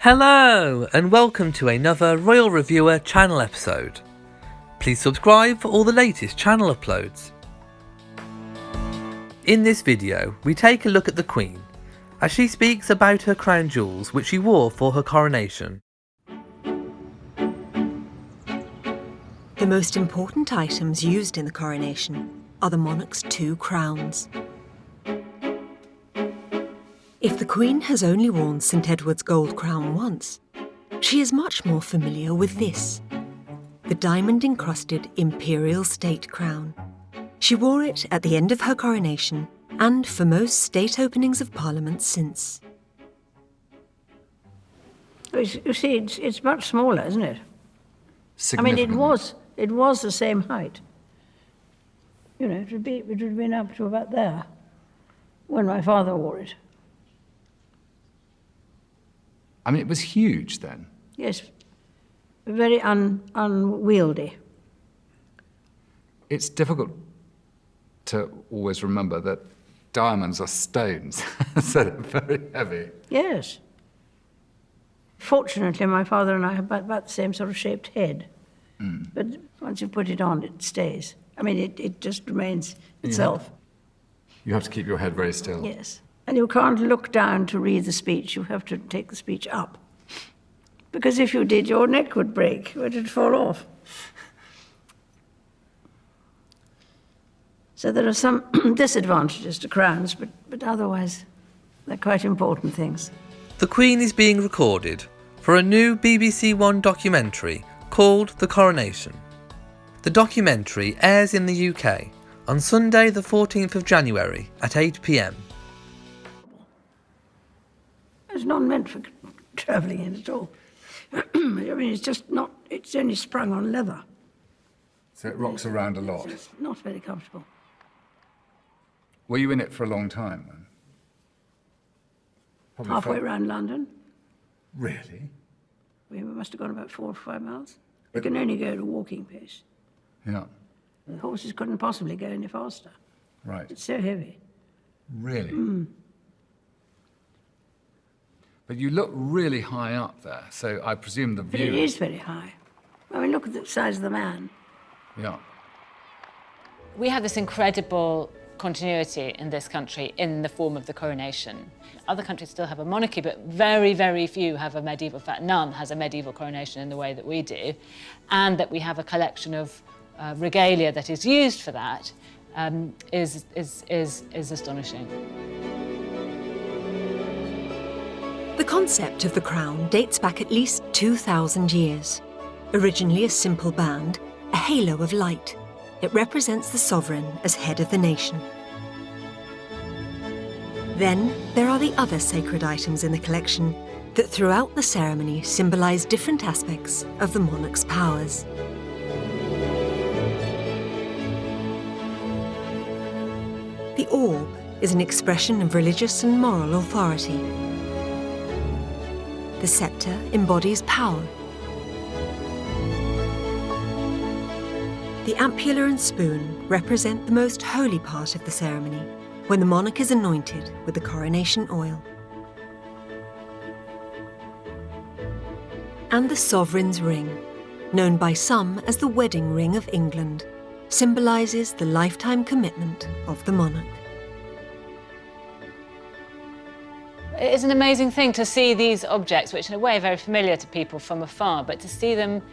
Hello and welcome to another Royal Reviewer channel episode. Please subscribe for all the latest channel uploads. In this video we take a look at the Queen as she speaks about her crown jewels which she wore for her coronation. The most important items used in the coronation are the monarch's two crowns. If the Queen has only worn St Edward's gold crown once, she is much more familiar with this, the diamond-encrusted Imperial state crown. She wore it at the end of her coronation and for most state openings of Parliament since. You see, it's much smaller, isn't it? I mean, it was the same height. You know, it would have been up to about there when my father wore it. I mean, it was huge then. Yes, very unwieldy. It's difficult to always remember that diamonds are stones, so they're very heavy. Yes. Fortunately, my father and I have about the same sort of shaped head. But once you put it on, it stays. I mean, it just remains itself. You have to keep your head very still. Yes. And you can't look down to read the speech. You have to take the speech up. Because if you did, your neck would break, or it'd fall off. So there are some disadvantages to crowns, but otherwise they're quite important things. The Queen is being recorded for a new BBC One documentary called The Coronation. The documentary airs in the UK on Sunday the 14th of January at 8 p.m. It's not meant for travelling in at all. I mean, it's just not, it's only sprung on leather. So it rocks around a lot. It's not very comfortable. Were you in it for a long time then? Probably Halfway around London. Really? We must have gone about 4 or 5 miles. You can only go at a walking pace. Yeah, The horses couldn't possibly go any faster. right. It's so heavy. Really? But you look really high up there, so I presume the But view... it is very high. I mean, look at the size of the man. Yeah. We have this incredible continuity in this country in the form of the coronation. Other countries still have a monarchy, but very, very few have a medieval, in fact, none has a medieval coronation in the way that we do, and that we have a collection of regalia that is used for that is astonishing. The concept of the crown dates back at least 2,000 years. Originally a simple band, a halo of light, it represents the sovereign as head of the nation. Then there are the other sacred items in the collection that throughout the ceremony symbolise different aspects of the monarch's powers. The orb is an expression of religious and moral authority. The sceptre embodies power. The ampulla and spoon represent the most holy part of the ceremony, when the monarch is anointed with the coronation oil. And the sovereign's ring, known by some as the wedding ring of England, symbolises the lifetime commitment of the monarch. It's an amazing thing to see these objects, which in a way are very familiar to people from afar, but to see them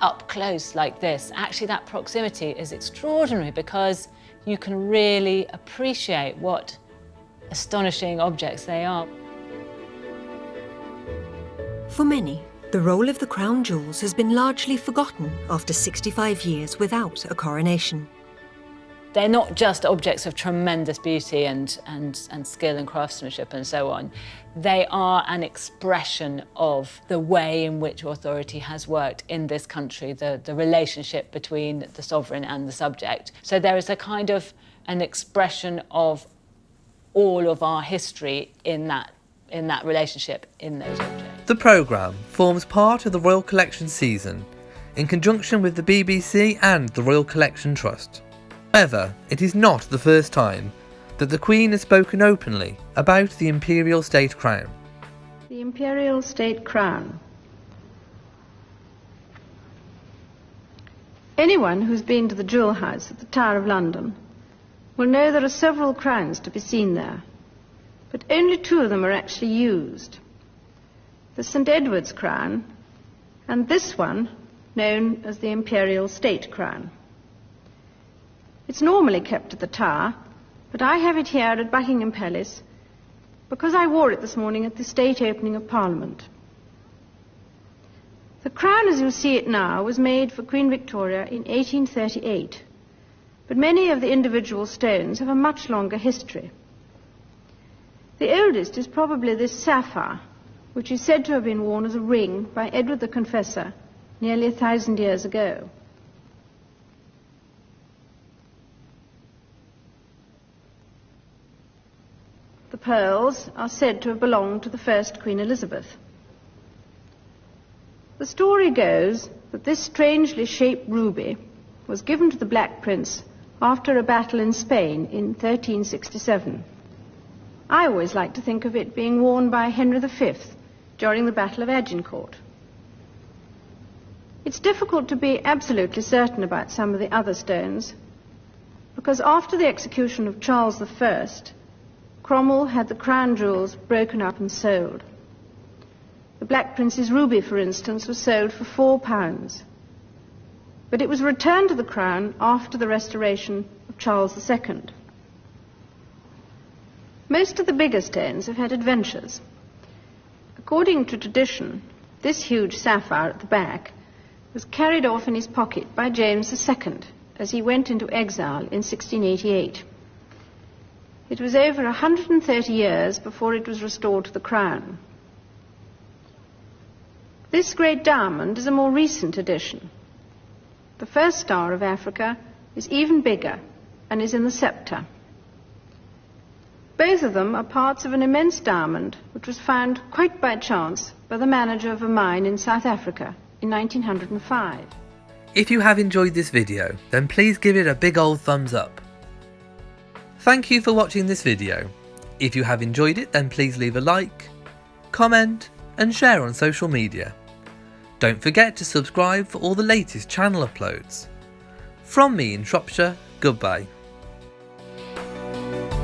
up close like this, actually that proximity is extraordinary because you can really appreciate what astonishing objects they are. For many, the role of the crown jewels has been largely forgotten after 65 years without a coronation. They're not just objects of tremendous beauty and skill and craftsmanship and so on. They are an expression of the way in which authority has worked in this country, the relationship between the sovereign and the subject. So there is a kind of an expression of all of our history in that relationship, in those objects. The programme forms part of the Royal Collection season in conjunction with the BBC and the Royal Collection Trust. However, it is not the first time that the Queen has spoken openly about the Imperial state crown. The Imperial State Crown. Anyone who's been to the Jewel House at the Tower of London will know there are several crowns to be seen there, but only two of them are actually used. The St. Edward's crown and this one, known as the Imperial State Crown. It's normally kept at the Tower, but I have it here at Buckingham Palace because I wore it this morning at the state opening of Parliament. The crown as you see it now was made for Queen Victoria in 1838, but many of the individual stones have a much longer history. The oldest is probably this sapphire, which is said to have been worn as a ring by Edward the Confessor nearly 1,000 years ago. The pearls are said to have belonged to the first Queen Elizabeth. The story goes that this strangely shaped ruby was given to the Black Prince after a battle in Spain in 1367. I always like to think of it being worn by Henry V during the Battle of Agincourt. It's difficult to be absolutely certain about some of the other stones, because after the execution of Charles I, Cromwell had the crown jewels broken up and sold. The Black Prince's ruby, for instance, was sold for £4, but it was returned to the crown after the restoration of Charles II. Most of the bigger stones have had adventures. According to tradition, this huge sapphire at the back was carried off in his pocket by James II as he went into exile in 1688. It was over 130 years before it was restored to the crown. This great diamond is a more recent addition. The first star of Africa is even bigger and is in the scepter. Both of them are parts of an immense diamond which was found quite by chance by the manager of a mine in South Africa in 1905. If you have enjoyed this video, then please give it a big old thumbs up. Thank you for watching this video. If you have enjoyed it, then please leave a like, comment and share on social media. Don't forget to subscribe for all the latest channel uploads. From me in Shropshire, goodbye.